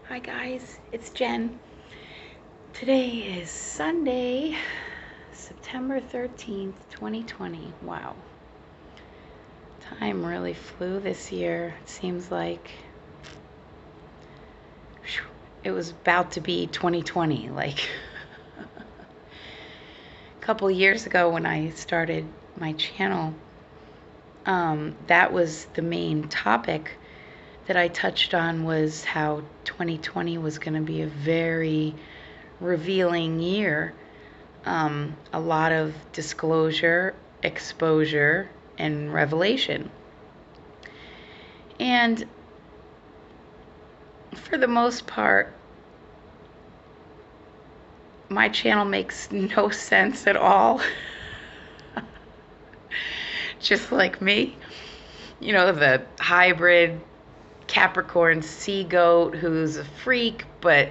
Hi guys, it's Jen. Today is Sunday, September 13th, 2020. Wow. Time really flew this year. It seems like it was about to be 2020. Like a couple years ago when I started my channel, that was the main topic that I touched on, was how 2020 was going to be a very revealing year. A lot of disclosure, exposure, and revelation. And for the most part, my channel makes no sense at all. Just like me. You know, the hybrid Capricorn sea goat who's a freak, but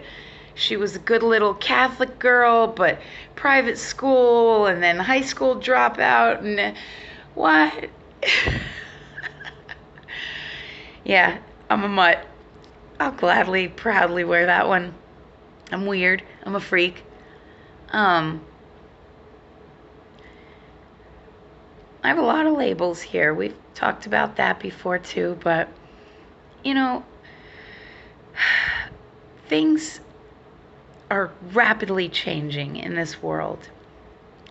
she was a good little Catholic girl, but private school and then high school dropout and what? Yeah, I'm a mutt. I'll gladly, proudly wear that one. I'm weird. I'm a freak. I have a lot of labels here. We've talked about that before too, but you know, things are rapidly changing in this world.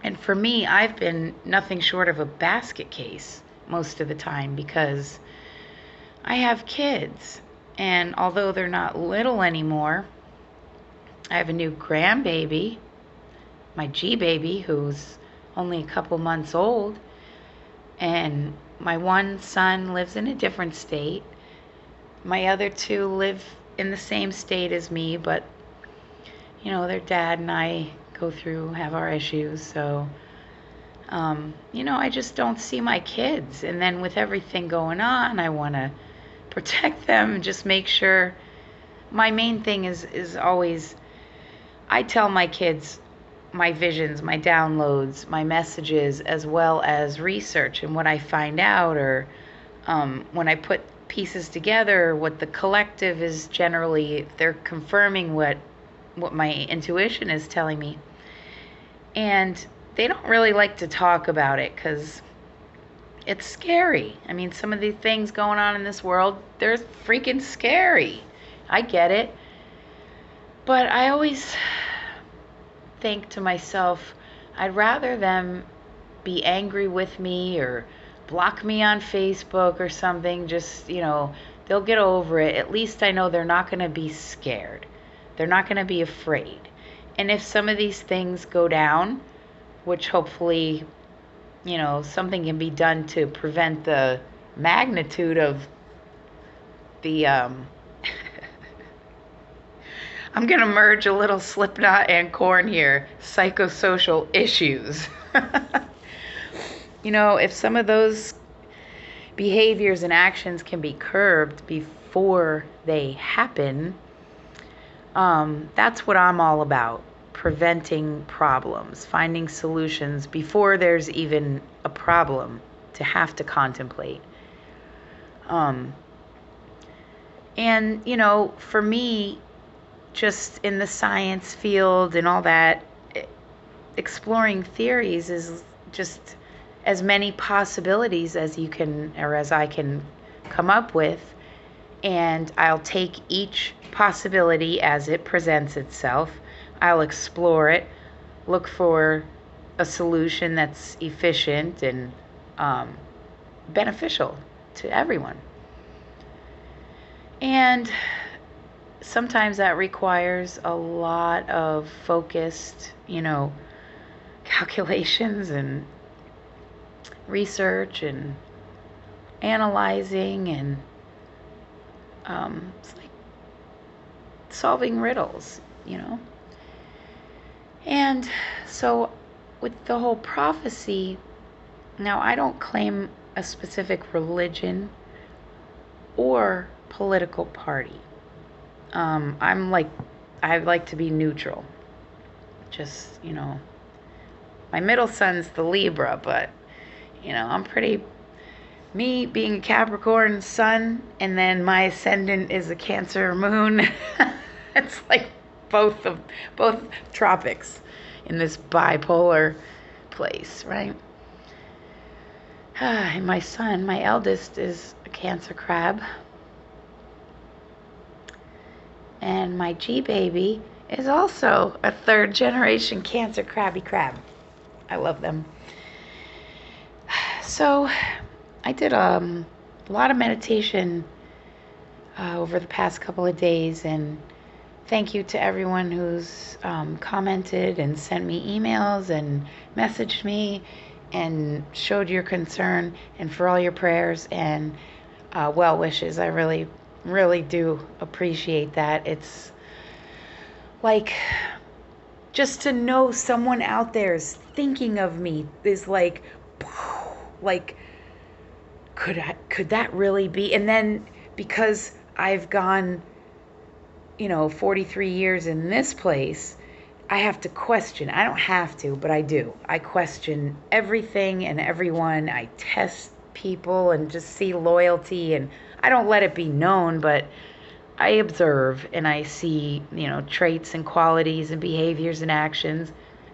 And for me, I've been nothing short of a basket case most of the time because I have kids. And although they're not little anymore, I have a new grandbaby, my G baby, who's only a couple months old. And my one son lives in a different state. My other two live in the same state as me, but you know, their dad and I have our issues. So, I just don't see my kids. And then with everything going on, I want to protect them and just make sure. My main thing is always, I tell my kids my visions, my downloads, my messages, as well as research and what I find out, or when I put pieces together, what the collective is generally, they're confirming what my intuition is telling me. And they don't really like to talk about it because it's scary. I mean, some of the things going on in this world, they're freaking scary. I get it. But I always think to myself, I'd rather them be angry with me or block me on Facebook or something. Just, they'll get over it. At least I know they're not going to be scared. They're not going to be afraid. And if some of these things go down, which hopefully, something can be done to prevent the magnitude of the, I'm going to merge a little Slipknot and Korn here, psychosocial issues. If some of those behaviors and actions can be curbed before they happen, that's what I'm all about. Preventing problems, finding solutions before there's even a problem to have to contemplate. And, for me, just in the science field and all that, exploring theories is just as many possibilities as you can, or as I can come up with. And I'll take each possibility as it presents itself. I'll explore it, look for a solution that's efficient and beneficial to everyone. And sometimes that requires a lot of focused, calculations and research and analyzing, and it's like solving riddles, And so with the whole prophecy, now I don't claim a specific religion or political party. I like to be neutral. Just, my middle son's the Libra, but, I'm pretty, me being a Capricorn sun, and then my ascendant is a Cancer moon. It's like both tropics in this bipolar place, right? And my son, my eldest, is a Cancer crab. And my G baby is also a third generation Cancer crabby crab. I love them. So I did a lot of meditation over the past couple of days, and thank you to everyone who's commented and sent me emails and messaged me and showed your concern, and for all your prayers and well wishes. I really, really do appreciate that. It's like, just to know someone out there is thinking of me is like could that really be? And then because I've gone 43 years in this place, I have to question. I don't have to, but I do. I question everything and everyone. I test people and just see loyalty, and I don't let it be known, but I observe and I see, traits and qualities and behaviors and actions,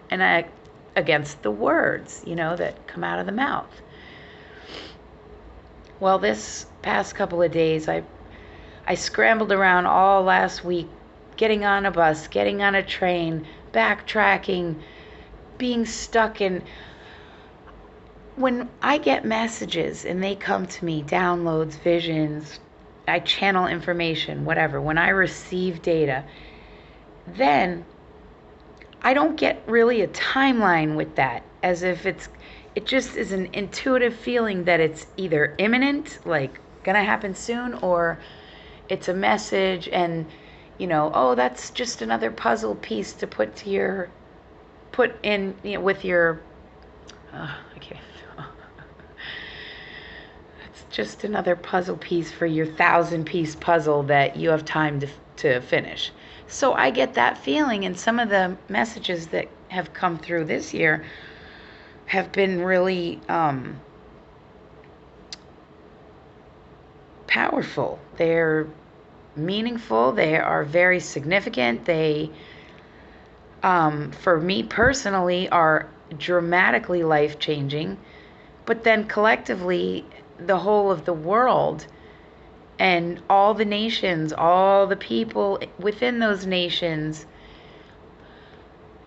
and I against the words, that come out of the mouth. Well, this past couple of days, I scrambled around all last week, getting on a bus, getting on a train, backtracking, being stuck in. When I get messages and they come to me, downloads, visions, I channel information, whatever. When I receive data, then I don't get really a timeline with that, as if it just is an intuitive feeling that it's either imminent, like gonna happen soon, or it's a message and oh, that's just another puzzle piece to put in with your I can't. It's just another puzzle piece for your 1,000-piece puzzle that you have time to finish. So I get that feeling, and some of the messages that have come through this year have been really powerful. They're meaningful. They are very significant. They, for me personally, are dramatically life-changing. But then collectively, the whole of the world and all the nations, all the people within those nations,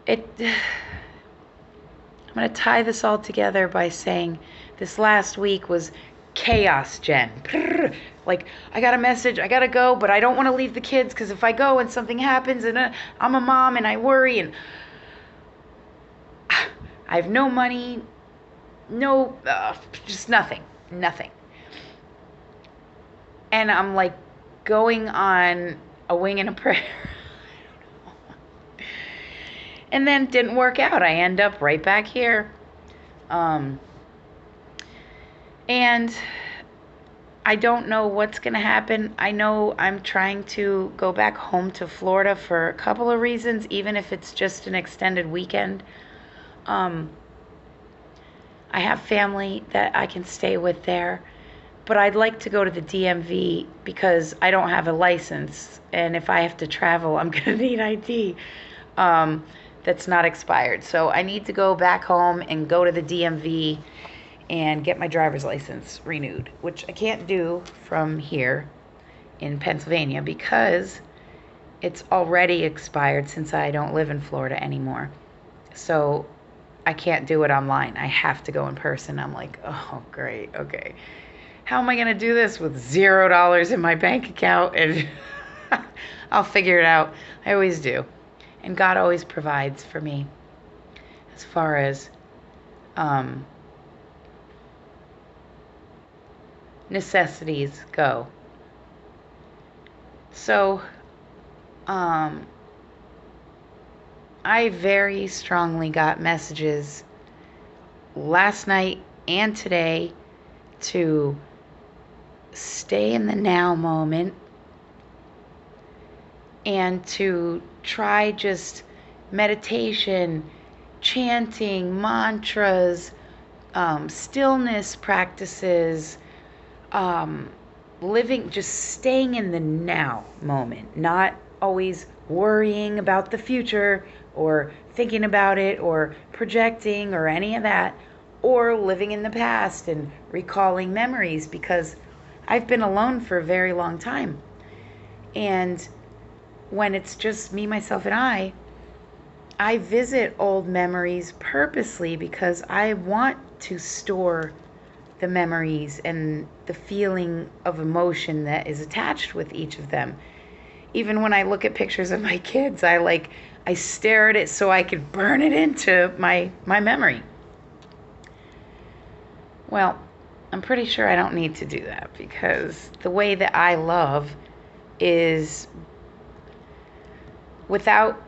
I'm going to tie this all together by saying this last week was chaos, Jen. Like, I got a message, I got to go, but I don't want to leave the kids, because if I go and something happens, and I'm a mom and I worry, and I have no money, just nothing. And I'm like going on a wing and a prayer. And then didn't work out. I end up right back here. And I don't know what's going to happen. I know I'm trying to go back home to Florida for a couple of reasons, even if it's just an extended weekend. I have family that I can stay with there, but I'd like to go to the DMV because I don't have a license, and if I have to travel, I'm going to need ID that's not expired. So I need to go back home and go to the DMV and get my driver's license renewed, which I can't do from here in Pennsylvania because it's already expired since I don't live in Florida anymore. So I can't do it online. I have to go in person. I'm like, oh, great. Okay. How am I going to do this with $0 in my bank account? And I'll figure it out. I always do. And God always provides for me as far as necessities go. So I very strongly got messages last night and today to stay in the now moment and to try just meditation, chanting, mantras, stillness practices, living, just staying in the now moment, not always worrying about the future or thinking about it or projecting or any of that, or living in the past and recalling memories, because I've been alone for a very long time. And when it's just me, myself, and I visit old memories purposely because I want to store the memories and the feeling of emotion that is attached with each of them. Even when I look at pictures of my kids, I stare at it so I could burn it into my memory. Well, I'm pretty sure I don't need to do that, because the way that I love is without,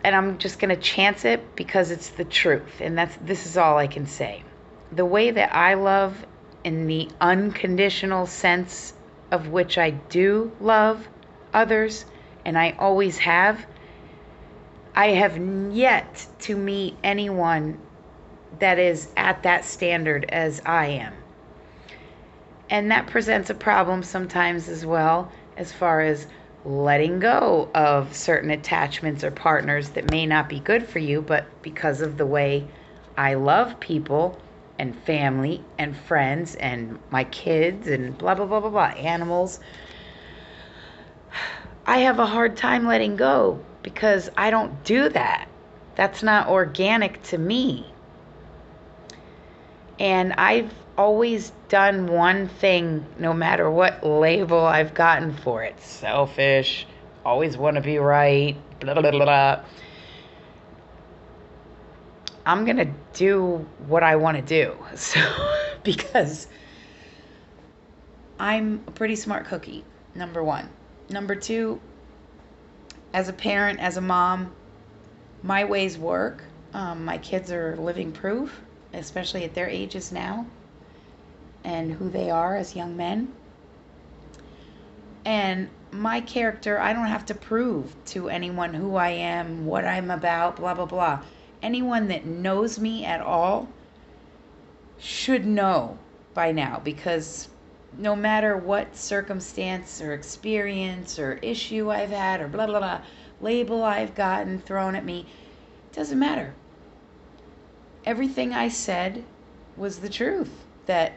and I'm just going to chance it because it's the truth, and this is all I can say. The way that I love, in the unconditional sense of which I do love others, and I always have, I have yet to meet anyone that is at that standard as I am. And that presents a problem sometimes as well, as far as letting go of certain attachments or partners that may not be good for you, but because of the way I love people and family and friends and my kids and blah, blah, blah, blah, blah, animals, I have a hard time letting go because I don't do that. That's not organic to me. And I've always done one thing, no matter what label I've gotten for it. Selfish, always want to be right, blah, blah, blah, blah. I'm going to do what I want to do. So, because I'm a pretty smart cookie, number one. Number two, as a parent, as a mom, my ways work. My kids are living proof, especially at their ages now, and who they are as young men. And my character, I don't have to prove to anyone who I am, what I'm about, blah, blah, blah. Anyone that knows me at all should know by now, because no matter what circumstance or experience or issue I've had or blah, blah, blah, label I've gotten thrown at me, it doesn't matter. Everything I said was the truth. That,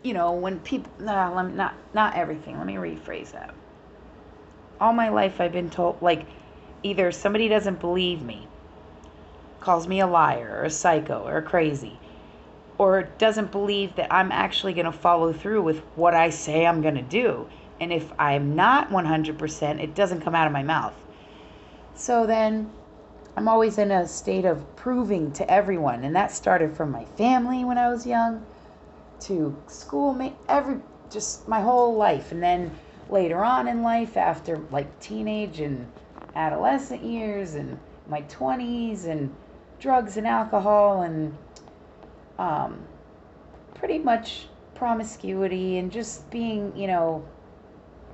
you know, when people, not everything, let me rephrase that. All my life I've been told, like, either somebody doesn't believe me, calls me a liar or a psycho or crazy, or doesn't believe that I'm actually going to follow through with what I say I'm going to do. And if I'm not 100%, it doesn't come out of my mouth. So then I'm always in a state of proving to everyone. And that started from my family when I was young, to schoolmate, just my whole life. And then later on in life, after like teenage and adolescent years and my 20s and drugs and alcohol and pretty much promiscuity and just being, you know,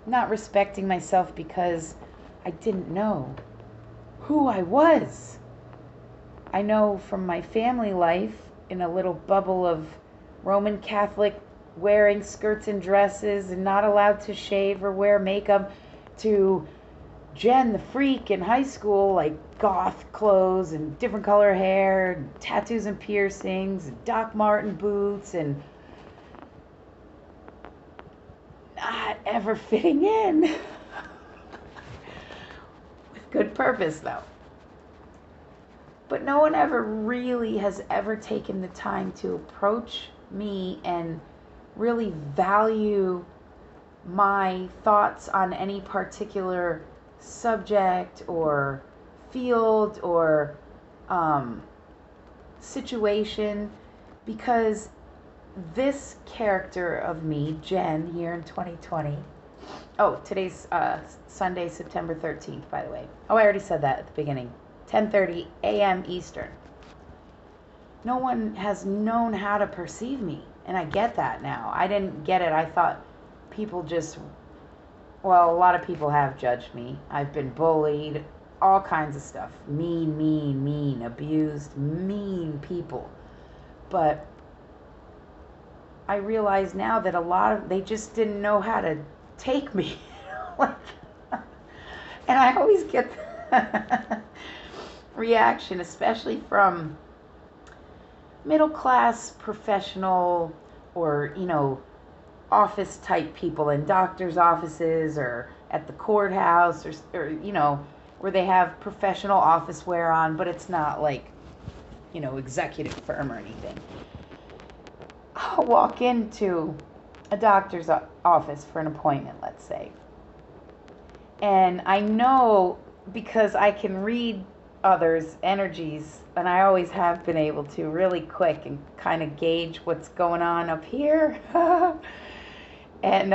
not respecting myself because I didn't know who I was. I know from my family life, in a little bubble of Roman Catholic, wearing skirts and dresses and not allowed to shave or wear makeup, to Jen the freak in high school, like goth clothes and different color hair, and tattoos and piercings, and Doc Marten boots, and not ever fitting in. With good purpose, though. But no one ever really has ever taken the time to approach me and really value my thoughts on any particular subject or field or situation, because this character of me, Jen, here in 2020, today's Sunday, September 13th, by the way. Oh, I already said that at the beginning. 10:30 a.m. Eastern. No one has known how to perceive me, and I get that now. I didn't get it. I thought people just, well, a lot of people have judged me. I've been bullied, all kinds of stuff. Mean, abused, mean people. But I realize now that they just didn't know how to take me. Like, and I always get the reaction, especially from middle class professional or, office type people in doctors' offices or at the courthouse or where they have professional office wear on, but it's not like, executive firm or anything. I'll walk into a doctor's office for an appointment, let's say. And I know, because I can read others' energies, and I always have been able to really quick and kind of gauge what's going on up here. And,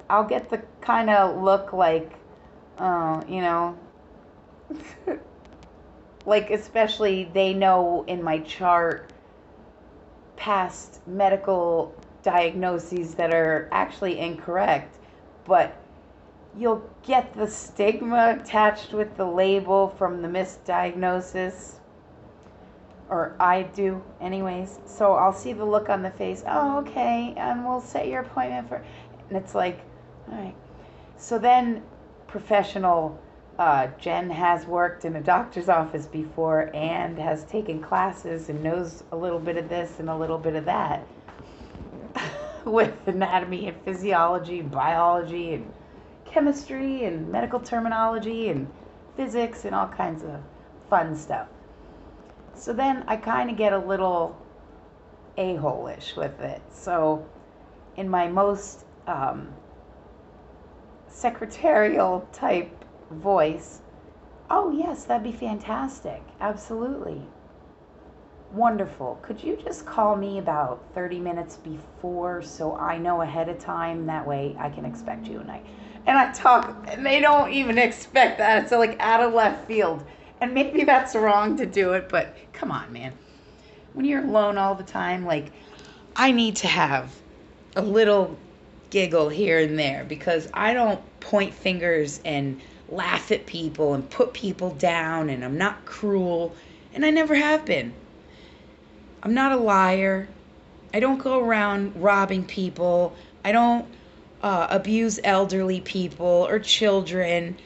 I'll get the kind of look like, like, especially they know in my chart past medical diagnoses that are actually incorrect, but you'll get the stigma attached with the label from the misdiagnosis, or I do anyways. So I'll see the look on the face, oh, okay, and we'll set your appointment for, and it's like, all right. So then professional Jen has worked in a doctor's office before and has taken classes and knows a little bit of this and a little bit of that with anatomy and physiology and biology and chemistry and medical terminology and physics and all kinds of fun stuff. So then I kind of get a little a-hole-ish with it. So in my most secretarial type voice, oh yes, that'd be fantastic, absolutely, wonderful, could you just call me about 30 minutes before so I know ahead of time, that way I can expect you. And I talk, and they don't even expect that. It's like out of left field, and maybe that's wrong to do it, but come on, man, when you're alone all the time, like, I need to have a little giggle here and there, because I don't point fingers and laugh at people and put people down, and I'm not cruel, and I never have been. I'm not a liar. I don't go around robbing people. I don't abuse elderly people or children.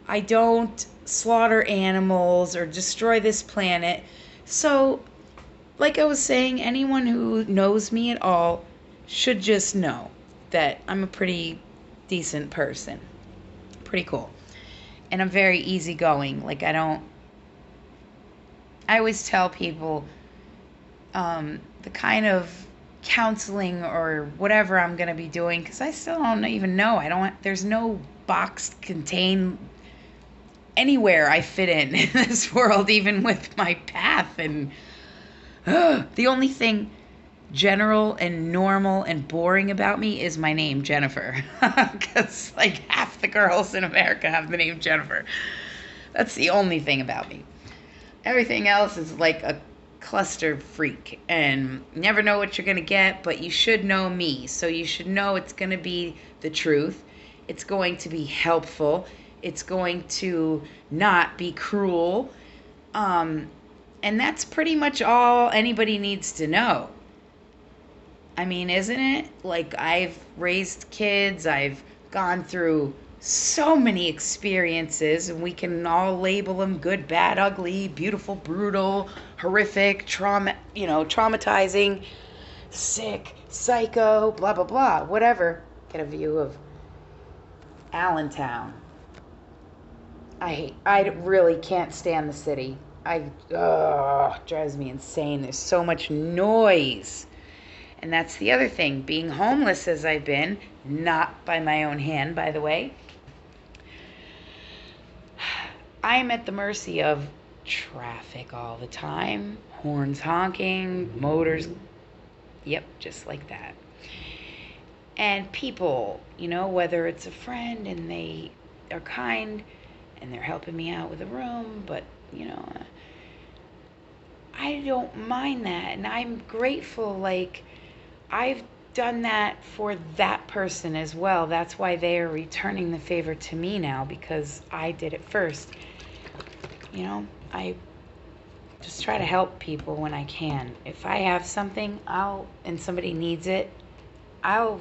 I don't slaughter animals or destroy this planet. So, like I was saying, anyone who knows me at all should just know that I'm a pretty decent person. Pretty cool. And I'm very easygoing. Like, I always tell people the kind of counseling or whatever I'm going to be doing, because I still don't even know. There's no box contained anywhere I fit in this world, even with my path. And the only thing general and normal and boring about me is my name, Jennifer. Because like half the girls in America have the name Jennifer. That's the only thing about me. Everything else is like a cluster freak, and never know what you're going to get, but you should know me. So you should know it's going to be the truth. It's going to be helpful. It's going to not be cruel. And that's pretty much all anybody needs to know. I mean, isn't it? Like, I've raised kids, I've gone through so many experiences, and we can all label them good, bad, ugly, beautiful, brutal, horrific, traumatizing, sick, psycho, blah, blah, blah, whatever. Get a view of Allentown. I really can't stand the city. It drives me insane. There's so much noise. And that's the other thing. Being homeless as I've been, not by my own hand, by the way, I'm at the mercy of traffic all the time. Horns honking, motors. Yep, just like that. And people, whether it's a friend and they are kind and they're helping me out with a room, but, I don't mind that. And I'm grateful, like, I've done that for that person as well. That's why they are returning the favor to me now, because I did it first. I just try to help people when I can. If I have something, and somebody needs it, I'll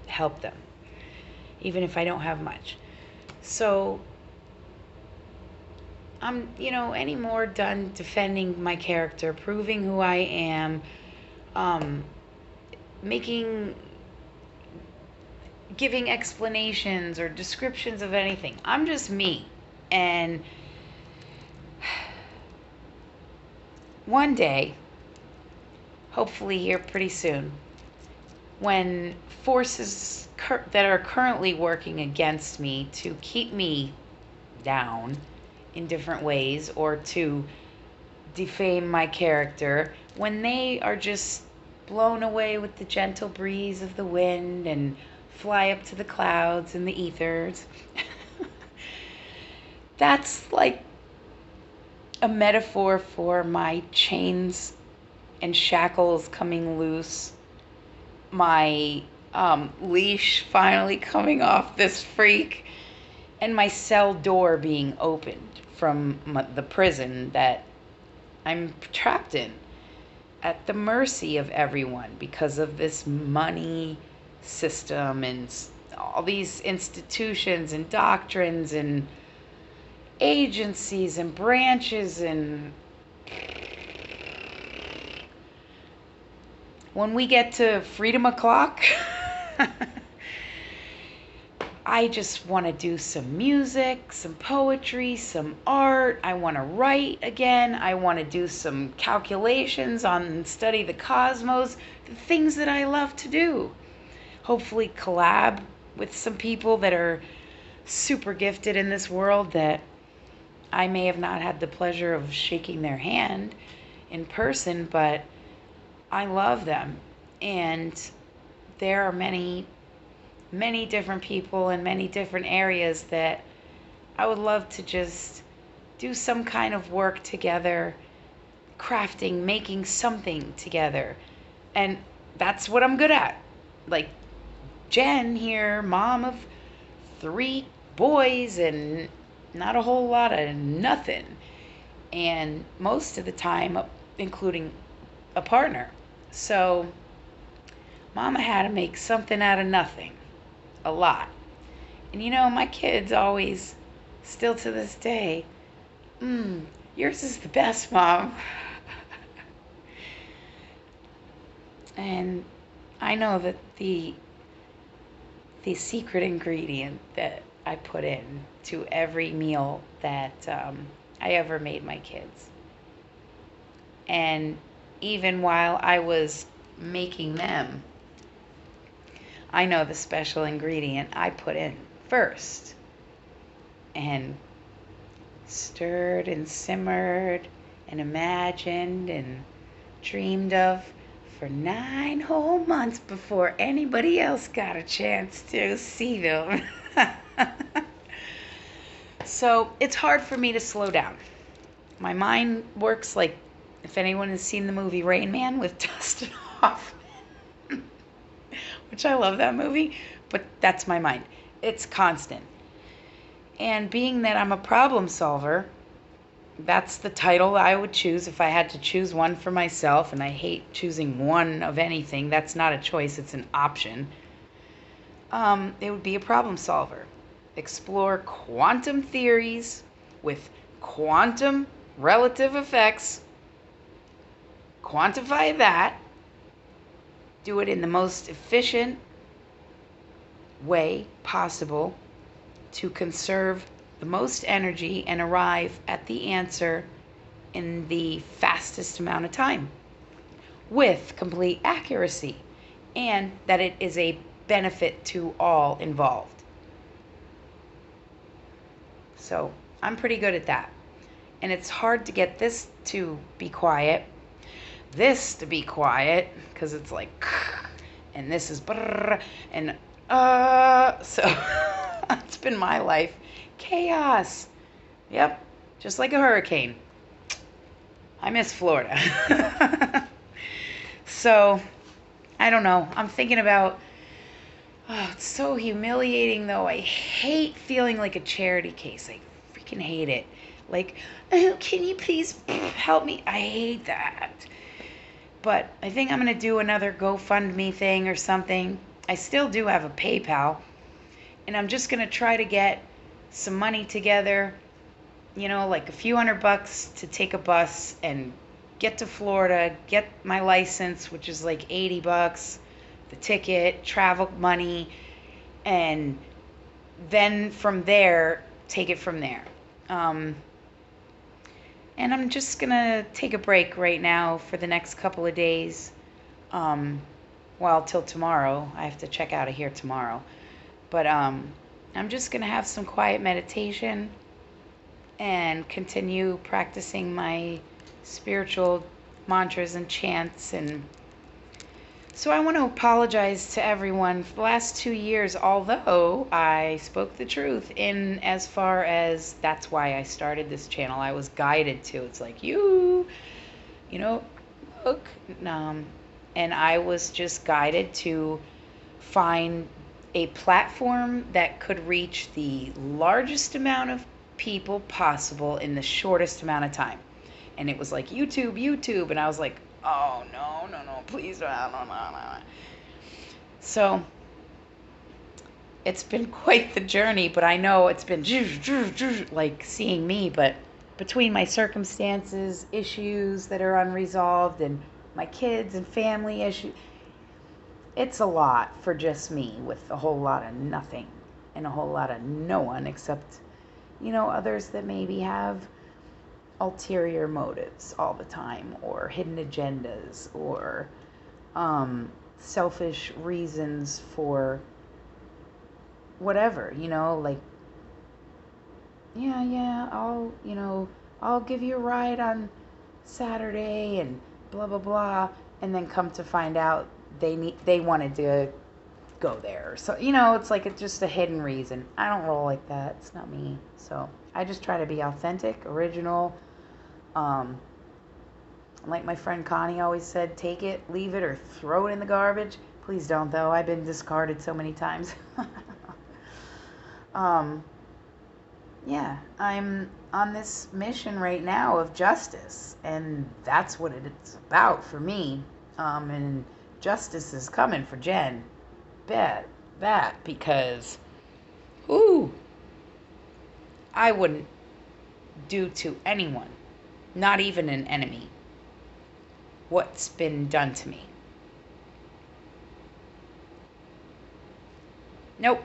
help them, even if I don't have much. So I'm, any more done defending my character, proving who I am, um, giving explanations or descriptions of anything. I'm just me. And one day, hopefully here pretty soon, when forces that are currently working against me to keep me down in different ways or to defame my character, when they are just blown away with the gentle breeze of the wind and fly up to the clouds and the ethers, that's like a metaphor for my chains and shackles coming loose, my leash finally coming off this freak, and my cell door being opened from the prison that I'm trapped in, at the mercy of everyone because of this money system and all these institutions and doctrines and agencies and branches. And when we get to freedom o'clock, I just want to do some music, some poetry, some art. I want to write again. I want to do some calculations on study the cosmos, the things that I love to do. Hopefully collab with some people that are super gifted in this world that I may have not had the pleasure of shaking their hand in person, but I love them. And there are many different people in many different areas that I would love to just do some kind of work together, crafting, making something together. And that's what I'm good at. Like Jen here, mom of 3 boys and not a whole lot of nothing. And most of the time, including a partner. So mama had to make something out of nothing. A lot. And my kids always, still to this day, yours is the best, Mom. And I know that the secret ingredient that I put in to every meal that I ever made my kids. And even while I was making them, I know the special ingredient I put in first and stirred and simmered and imagined and dreamed of for 9 whole months before anybody else got a chance to see them. So it's hard for me to slow down. My mind works like, if anyone has seen the movie Rain Man with Dustin Hoffman, which I love that movie, but that's my mind. It's constant. And being that I'm a problem solver, that's the title I would choose if I had to choose one for myself, and I hate choosing one of anything. That's not a choice, it's an option. It would be a problem solver. Explore quantum theories with quantum relative effects. Quantify that. Do it in the most efficient way possible to conserve the most energy and arrive at the answer in the fastest amount of time with complete accuracy, and that it is a benefit to all involved. So I'm pretty good at that. And it's hard to get this to be quiet, this to be quiet, because it's like, and this is brrr, and so it's been my life. Chaos. Yep, just like a hurricane. I miss Florida. So, I don't know. I'm thinking about, it's so humiliating though. I hate feeling like a charity case. I freaking hate it. Like, oh, can you please help me? I hate that. But I think I'm going to do another GoFundMe thing or something. I still do have a PayPal. And I'm just going to try to get some money together, like a few $100 to take a bus and get to Florida, get my license, which is like $80, the ticket, travel money, and then from there, take it from there. And I'm just going to take a break right now for the next couple of days. Well, till tomorrow. I have to check out of here tomorrow. But I'm just going to have some quiet meditation and continue practicing my spiritual mantras and chants. And so I want to apologize to everyone for the last 2 years, although I spoke the truth in as far as that's why I started this channel. I was guided to. It's like, look. And I was just guided to find a platform that could reach the largest amount of people possible in the shortest amount of time. And it was like YouTube. And I was like, oh, no, please, no. So it's been quite the journey, but I know it's been like seeing me. But between my circumstances, issues that are unresolved, and my kids and family issues, it's a lot for just me with a whole lot of nothing and a whole lot of no one except, others that maybe have ulterior motives all the time, or hidden agendas, or selfish reasons for whatever, like, I'll give you a ride on Saturday and blah blah blah, and then come to find out they wanted to go there. So it's like it's just a hidden reason. I don't roll like that. It's not me. So I just try to be authentic, original. Like my friend Connie always said, take it, leave it, or throw it in the garbage. Please don't, though. I've been discarded so many times. Yeah, I'm on this mission right now of justice, and that's what it's about for me. And justice is coming for Jen. Bet that, because, I wouldn't do to anyone, not even an enemy, what's been done to me. Nope.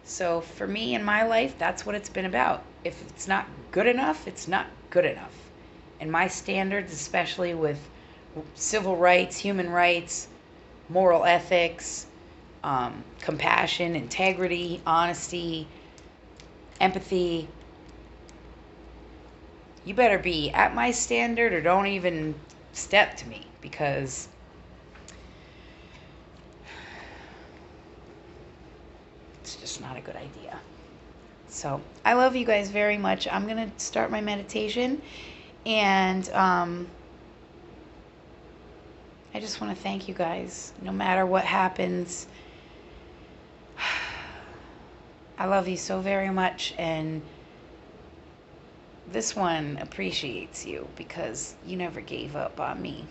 So for me in my life, that's what it's been about. If it's not good enough, it's not good enough. And my standards, especially with civil rights, human rights, moral ethics, compassion, integrity, honesty, empathy, you better be at my standard or don't even step to me, because it's just not a good idea. So I love you guys very much. I'm going to start my meditation, and I just want to thank you guys. No matter what happens, I love you so very much, and this one appreciates you because you never gave up on me.